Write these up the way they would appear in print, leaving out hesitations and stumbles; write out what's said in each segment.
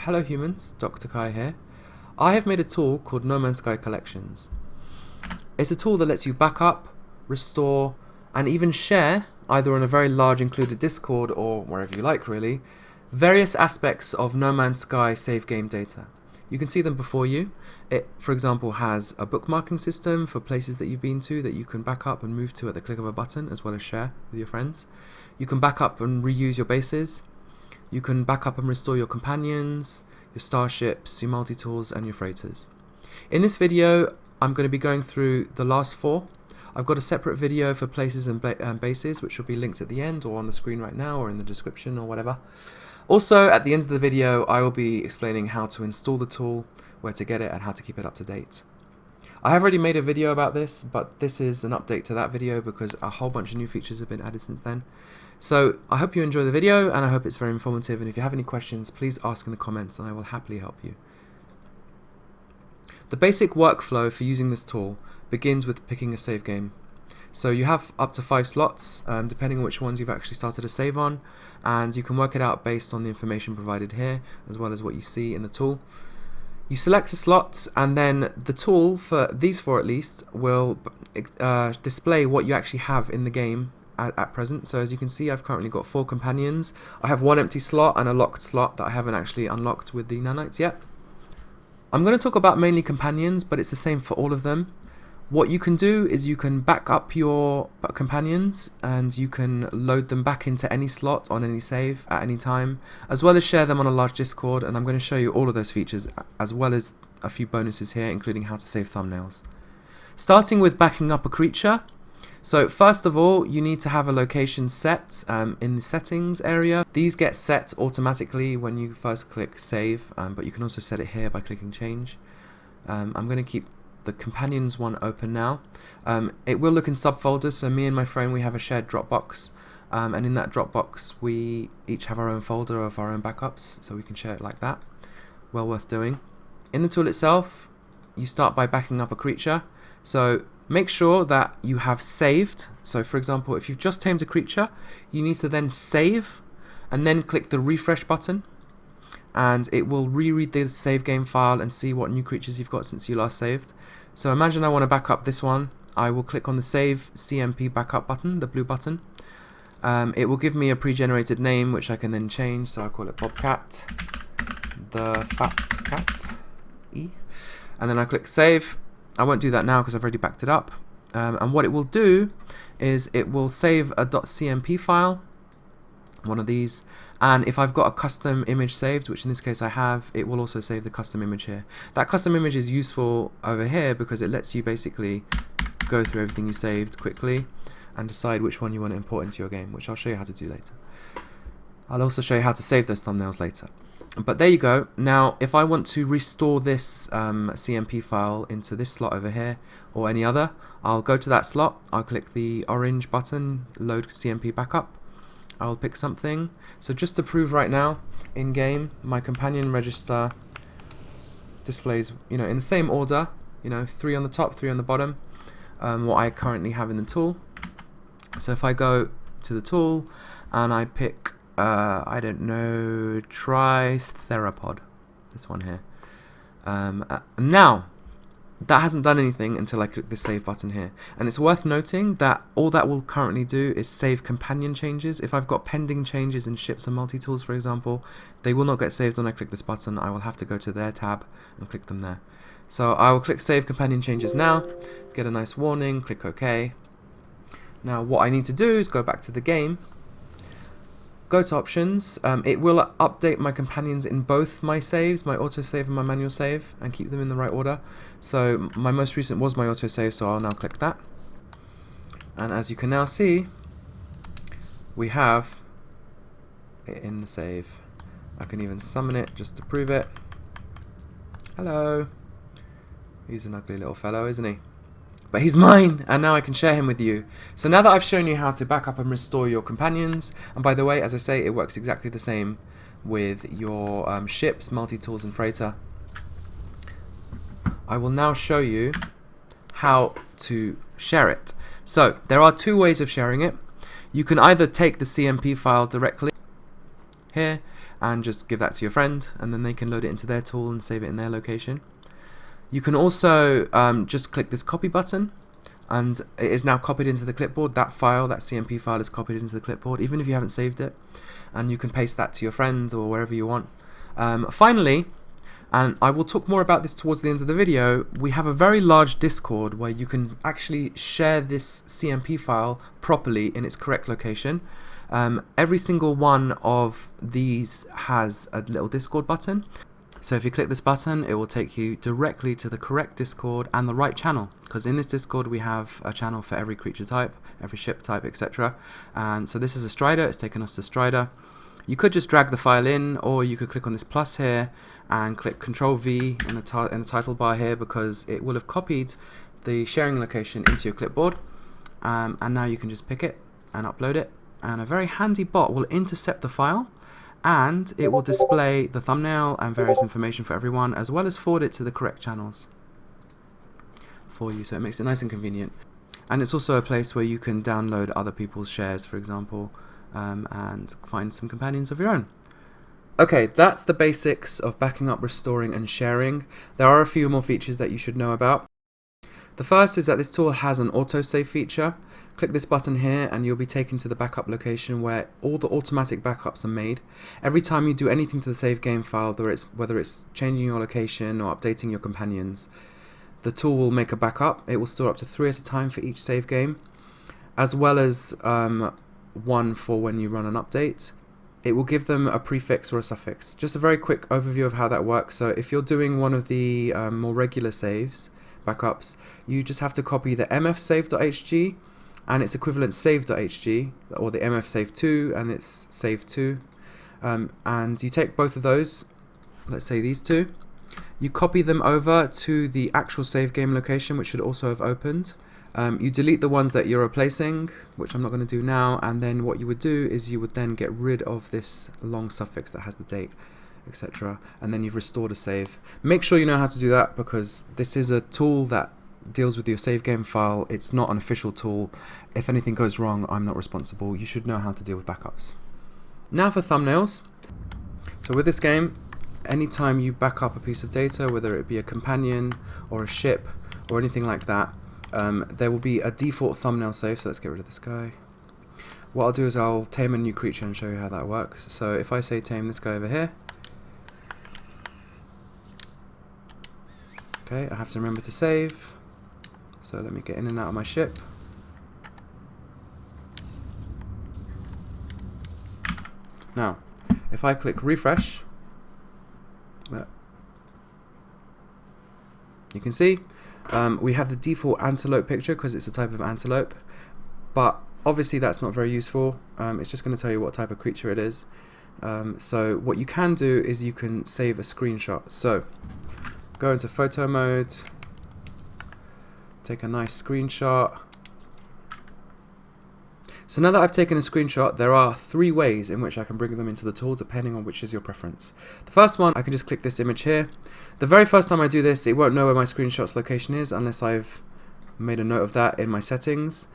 Hello humans, Dr. Kai here. I have made a tool called No Man's Sky Collections. It's a tool that lets you back up, restore, and even share, either on a very large included Discord or wherever you like really, various aspects of No Man's Sky save game data. You can see them before you. It, for example, has a bookmarking system for places that you've been to that you can back up and move to at the click of a button, as well as share with your friends. You can back up and reuse your bases. You can back up and restore your companions, your starships, your multi-tools, and your freighters. In this video, I'm going to be going through the last four. I've got a separate video for places and bases, which will be linked at the end or on the screen right now or in the description or whatever. Also, at the end of the video, I will be explaining how to install the tool, where to get it, and how to keep it up to date. I have already made a video about this, but this is an update to that video because a whole bunch of new features have been added since then. So I hope you enjoy the video, and I hope it's very informative, and if you have any questions, please ask in the comments and I will happily help you. The basic workflow for using this tool begins with picking a save game. So you have up to 5 slots, depending on which ones you've actually started a save on, and you can work it out based on the information provided here, as well as what you see in the tool. You select a slot, and then the tool, for these 4 at least, will display what you actually have in the game at present. So as you can see, I've currently got 4 companions. I have 1 empty slot and a locked slot that I haven't actually unlocked with the nanites yet. I'm going to talk about mainly companions, but it's the same for all of them. What you can do is you can back up your companions and you can load them back into any slot on any save at any time, as well as share them on a large Discord, and I'm going to show you all of those features as well as a few bonuses here, including how to save thumbnails. Starting with backing up a creature. So first of all, you need to have a location set in the settings area. These get set automatically when you first click save, but you can also set it here by clicking change. I'm going to keep the companions one open now. It will look in subfolders, so me and my friend, we have a shared Dropbox, and in that Dropbox we each have our own folder of our own backups, so we can share it like that. Well worth doing. In the tool itself, you start by backing up a creature. So make sure that you have saved. So for example, if you've just tamed a creature, you need to then save and then click the refresh button, and it will reread the save game file and see what new creatures you've got since you last saved. So imagine I want to back up this one. I will click on the save CMP backup button, the blue button. It will give me a pre-generated name which I can then change, so I'll call it Bobcat, the fat cat, and then I click save. I won't do that now because I've already backed it up. And what it will do is it will save a .cmp file, one of these, and if I've got a custom image saved, which in this case I have, it will also save the custom image here. That custom image is useful over here because it lets you basically go through everything you saved quickly and decide which one you want to import into your game, which I'll show you how to do later. I'll also show you how to save those thumbnails later. But there you go. Now if I want to restore this CMP file into this slot over here or any other, I'll go to that slot, I'll click the orange button, load CMP backup. I'll pick something. So just to prove right now, in game, my companion register displays, in the same order, 3 on the top, 3 on the bottom, what I currently have in the tool. So if I go to the tool and I pick, I don't know, Tritheropod, this one here. Now, that hasn't done anything until I click the save button here. And it's worth noting that all that will currently do is save companion changes. If I've got pending changes in ships and multi-tools, for example, they will not get saved when I click this button. I will have to go to their tab and click them there. So I will click save companion changes now, get a nice warning, click OK. Now what I need to do is go back to the game, go to options. It will update my companions in both my saves, my autosave and my manual save, and keep them in the right order. So my most recent was my autosave, so I'll now click that. And as you can now see, we have it in the save. I can even summon it just to prove it. Hello. He's an ugly little fellow, isn't he? But he's mine, and now I can share him with you. So now that I've shown you how to back up and restore your companions, and by the way, as I say, it works exactly the same with your ships, multi-tools and freighter, I will now show you how to share it. So there are 2 ways of sharing it. You can either take the CMP file directly here and just give that to your friend, and then they can load it into their tool and save it in their location. You can also just click this copy button, and it is now copied into the clipboard. That file, that CMP file, is copied into the clipboard even if you haven't saved it, and you can paste that to your friends or wherever you want. Finally, and I will talk more about this towards the end of the video, we have a very large Discord where you can actually share this CMP file properly in its correct location. Every single one of these has a little Discord button. So if you click this button, it will take you directly to the correct Discord and the right channel, because in this Discord we have a channel for every creature type, every ship type, etc. And so this is a Strider, it's taken us to Strider. You could just drag the file in, or you could click on this plus here and click Control V in the title bar here, because it will have copied the sharing location into your clipboard. And now you can just pick it and upload it, and a very handy bot will intercept the file, and it will display the thumbnail and various information for everyone, as well as forward it to the correct channels for you, so it makes it nice and convenient. And it's also a place where you can download other people's shares, for example, and find some companions of your own. Okay, that's the basics of backing up, restoring, and sharing. There are a few more features that you should know about. The first is that this tool has an autosave feature. Click this button here and you'll be taken to the backup location where all the automatic backups are made. Every time you do anything to the save game file, whether it's changing your location or updating your companions, the tool will make a backup. It will store up to 3 at a time for each save game, as well as one for when you run an update. It will give them a prefix or a suffix. Just a very quick overview of how that works. So if you're doing one of the more regular saves, backups, you just have to copy the mfsave.hg and its equivalent save.hg, or the mfsave2 and its save2, and you take both of those, let's say these two, you copy them over to the actual save game location, which should also have opened. You delete the ones that you're replacing, which I'm not going to do now, and then what you would do is you would then get rid of this long suffix that has the date, etc., and then you've restored a save. Make sure you know how to do that, because this is a tool that deals with your save game file. It's not an official tool. If anything goes wrong, I'm not responsible. You should know how to deal with backups. Now for thumbnails. So with this game, anytime you back up a piece of data, whether it be a companion or a ship or anything like that, there will be a default thumbnail save. So let's get rid of this guy. What I'll do is I'll tame a new creature and show you how that works. So if I say tame this guy over here, okay, I have to remember to save. So let me get in and out of my ship. Now, if I click refresh, you can see we have the default antelope picture because it's a type of antelope, but obviously that's not very useful. It's just going to tell you what type of creature it is. So what you can do is you can save a screenshot. So go into photo mode, take a nice screenshot. So now that I've taken a screenshot, there are 3 ways in which I can bring them into the tool, depending on which is your preference. The first one, I can just click this image here. The very first time I do this, it won't know where my screenshot's location is unless I've made a note of that in my settings.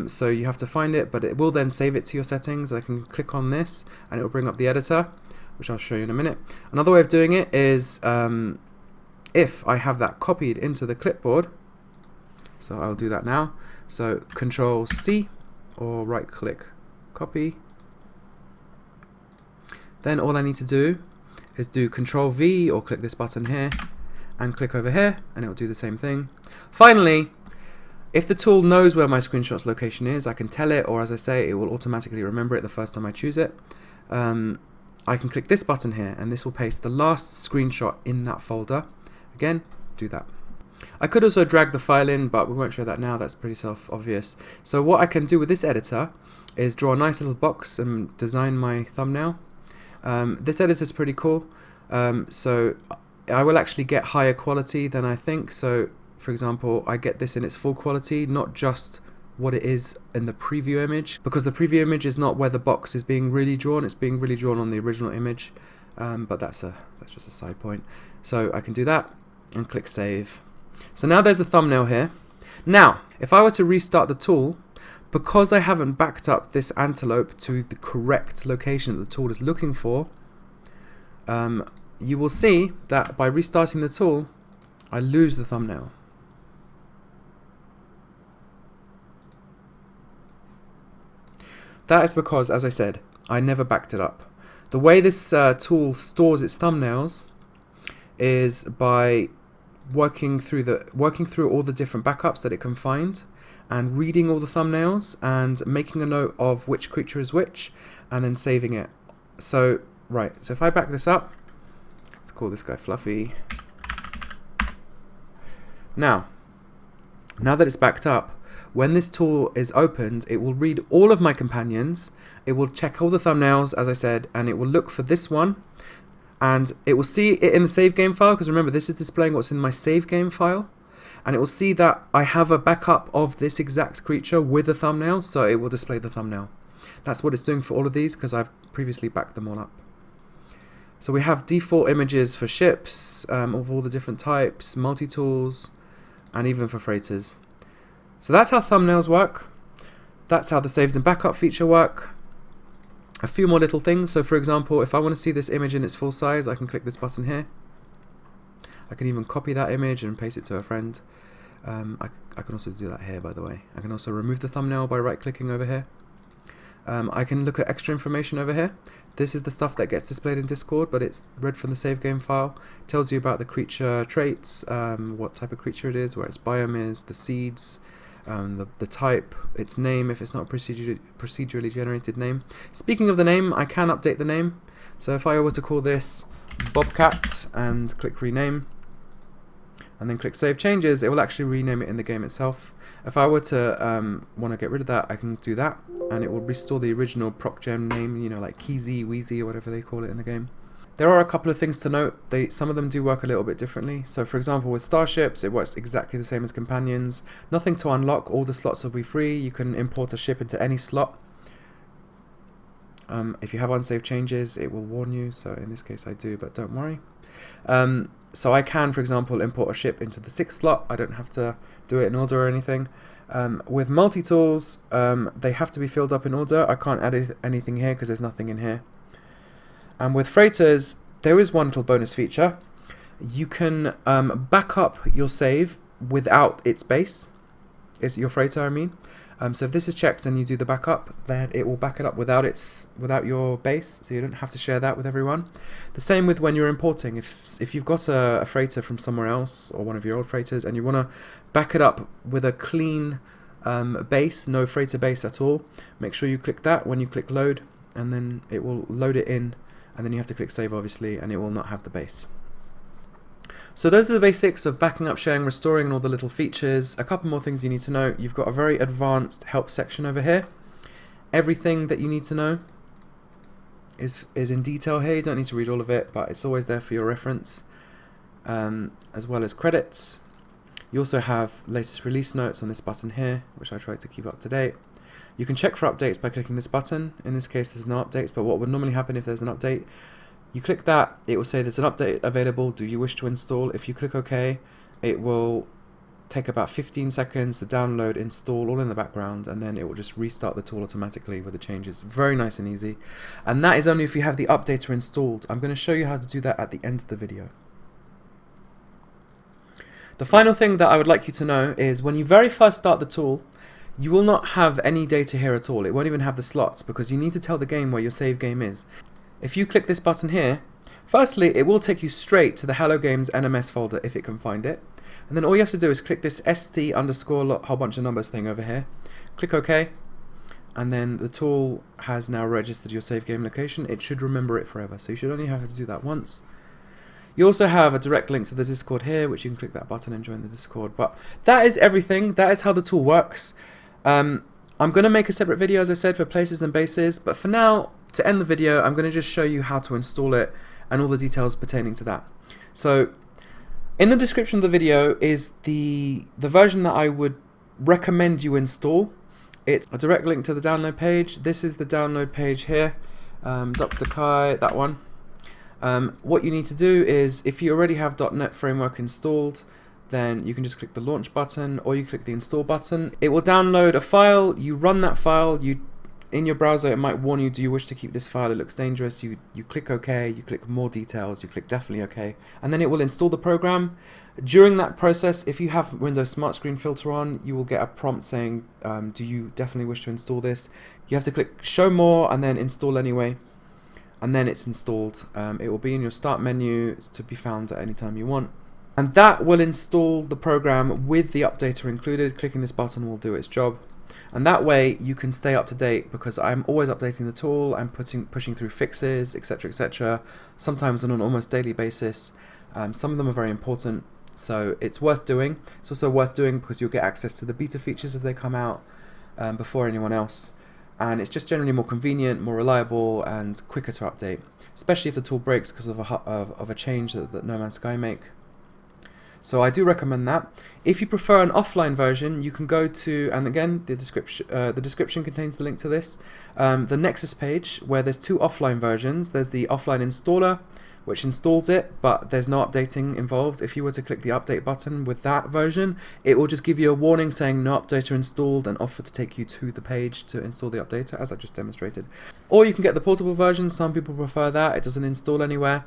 So you have to find it, but it will then save it to your settings. I can click on this and it will bring up the editor, which I'll show you in a minute. Another way of doing it is if I have that copied into the clipboard, so I'll do that now. So Control C or right click copy. Then all I need to do is do Control V or click this button here and click over here and it will do the same thing. Finally, if the tool knows where my screenshot's location is, I can tell it, or as I say, it will automatically remember it the first time I choose it. I can click this button here and this will paste the last screenshot in that folder. Again, do that. I could also drag the file in, but we won't show that now. That's pretty self-obvious. So what I can do with this editor is draw a nice little box and design my thumbnail. This editor is pretty cool. So I will actually get higher quality than I think. So for example, I get this in its full quality, not just what it is in the preview image, because the preview image is not where the box is being really drawn. It's being really drawn on the original image. But that's just a side point. So I can do that and click save. So now there's the thumbnail here. Now, if I were to restart the tool, because I haven't backed up this antelope to the correct location that the tool is looking for, you will see that by restarting the tool, I lose the thumbnail. That is because, as I said, I never backed it up. The way this tool stores its thumbnails is by working through all the different backups that it can find, and reading all the thumbnails and making a note of which creature is which, and then saving it. So so if I back this up, let's call this guy Fluffy. Now that it's backed up, when this tool is opened, it will read all of my companions, it will check all the thumbnails, as I said, and it will look for this one, and it will see it in the save game file, because remember, this is displaying what's in my save game file, and it will see that I have a backup of this exact creature with a thumbnail, so it will display the thumbnail. That's what it's doing for all of these, because I've previously backed them all up. So we have default images for ships, of all the different types, multi-tools, and even for freighters. So that's how thumbnails work. That's how the saves and backup feature work. A few more little things. So for example, if I want to see this image in its full size, I can click this button here. I can even copy that image and paste it to a friend. I can also do that here, by the way. I can also remove the thumbnail by right-clicking over here. I can look at extra information over here. This is the stuff that gets displayed in Discord, but it's read from the save game file. It tells you about the creature traits, what type of creature it is, where its biome is, the seeds, the type, its name if it's not a procedurally generated name. Speaking of the name, I can update the name. So if I were to call this Bobcat and click rename, and then click Save Changes, it will actually rename it in the game itself. If I were to want to get rid of that, I can do that, and it will restore the original procgem name, you know, like Keezy, Wheezy, or whatever they call it in the game. There are a couple of things to note. Some of them do work a little bit differently. So for example, with starships, it works exactly the same as companions. Nothing to unlock, all the slots will be free. You can import a ship into any slot. If you have unsaved changes, it will warn you. So in this case I do, but don't worry. So I can, for example, import a ship into the 6th slot. I don't have to do it in order or anything. With multi-tools, they have to be filled up in order. I can't add anything here because there's nothing in here. And with freighters, there is one little bonus feature. You can back up your save without its base. It's your freighter, I mean. So if this is checked and you do the backup, then it will back it up without your base, so you don't have to share that with everyone. The same with when you're importing. If you've got a freighter from somewhere else, or one of your old freighters, and you want to back it up with a clean base, no freighter base at all, make sure you click that when you click load, and then it will load it in, and then you have to click save obviously, and it will not have the base. So those are the basics of backing up, sharing, restoring, and all the little features. A couple more things you need to know. You've got a very advanced help section over here. Everything that you need to know is in detail here. You don't need to read all of it, but it's always there for your reference, as well as credits. You also have latest release notes on this button here, which I try to keep up to date. You can check for updates by clicking this button. In this case, there's no updates, but what would normally happen if there's an update, you click that, it will say there's an update available, do you wish to install? If you click OK, it will take about 15 seconds to download, install, all in the background, and then it will just restart the tool automatically with the changes. Very nice and easy. And that is only if you have the updater installed. I'm going to show you how to do that at the end of the video. The final thing that I would like you to know is when you very first start the tool, you will not have any data here at all. It won't even have the slots because you need to tell the game where your save game is. If you click this button here, firstly, it will take you straight to the Hello Games NMS folder if it can find it. And then all you have to do is click this ST underscore whole bunch of numbers thing over here. Click OK. And then the tool has now registered your save game location. It should remember it forever. So you should only have to do that once. You also have a direct link to the Discord here, which you can click that button and join the Discord. But that is everything. That is how the tool works. I'm going to make a separate video, as I said, for places and bases. But for now, to end the video, I'm going to just show you how to install it and all the details pertaining to that. So in the description of the video is the version that I would recommend you install. It's a direct link to the download page. This is the download page here. Dr. Kai, that one. What you need to do is, if you already have .NET Framework installed, then you can just click the launch button or you click the install button. It will download a file, you run that file, you in your browser it might warn you, do you wish to keep this file, it looks dangerous. You click OK, you click more details, you click definitely OK, and then it will install the program. During that process, if you have Windows Smart Screen Filter on, you will get a prompt saying, do you definitely wish to install this? You have to click show more and then install anyway, and then it's installed. It will be in your start menu to be found at any time you want. And that will install the program with the updater included. Clicking this button will do its job. And that way you can stay up to date, because I'm always updating the tool, I'm pushing through fixes, etc, etc, sometimes on an almost daily basis. Some of them are very important, so it's worth doing. It's also worth doing because you'll get access to the beta features as they come out before anyone else. And it's just generally more convenient, more reliable, and quicker to update, especially if the tool breaks because of a change that No Man's Sky make. So I do recommend that. If you prefer an offline version, you can go to, and again, the description contains the link to this, the Nexus page, where there's two offline versions. There's the offline installer, which installs it, but there's no updating involved. If you were to click the update button with that version, it will just give you a warning saying no updater installed and offer to take you to the page to install the updater, as I just demonstrated. Or you can get the portable version. Some people prefer that. It doesn't install anywhere.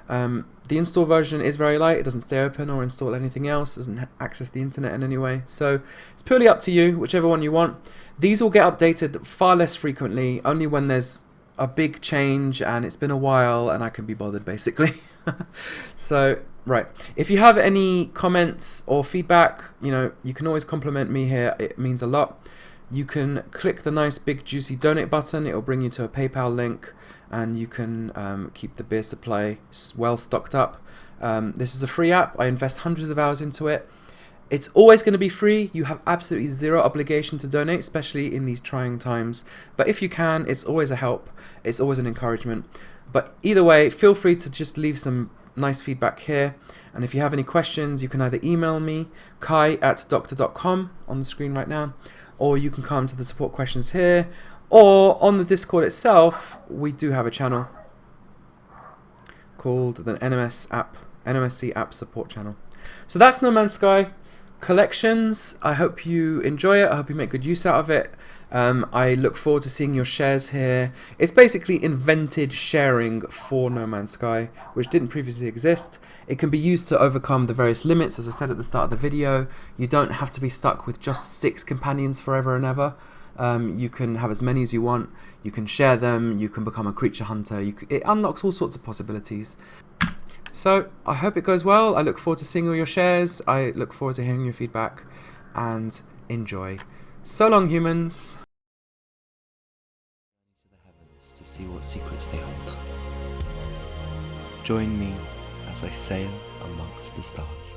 The install version is very light. It doesn't stay open or install anything else, doesn't access the internet in any way. So it's purely up to you, whichever one you want. These will get updated far less frequently, only when there's a big change and it's been a while and I can be bothered, basically. So, right. If you have any comments or feedback, you can always compliment me here. It means a lot. You can click the nice big juicy donate button. It will bring you to a PayPal link, and you can keep the beer supply well stocked up. This is a free app. I invest hundreds of hours into it. It's always going to be free. You have absolutely zero obligation to donate, especially in these trying times. But if you can, it's always a help. It's always an encouragement. But either way, feel free to just leave some nice feedback here. And if you have any questions, you can either email me, kai@doctor.com, on the screen right now, or you can come to the support questions here, or on the Discord itself. We do have a channel called the NMSC app support channel. So that's No Man's Sky Collections. I hope you enjoy it. I hope you make good use out of it. I look forward to seeing your shares here. It's basically invented sharing for No Man's Sky, which didn't previously exist. It can be used to overcome the various limits, as I said at the start of the video. You don't have to be stuck with just 6 companions forever and ever. You can have as many as you want. You can share them. You can become a creature hunter. It unlocks all sorts of possibilities. So I hope it goes well. I look forward to seeing all your shares. I look forward to hearing your feedback, and enjoy. So long, humans. To the heavens to see what secrets they hold. Join me as I sail amongst the stars.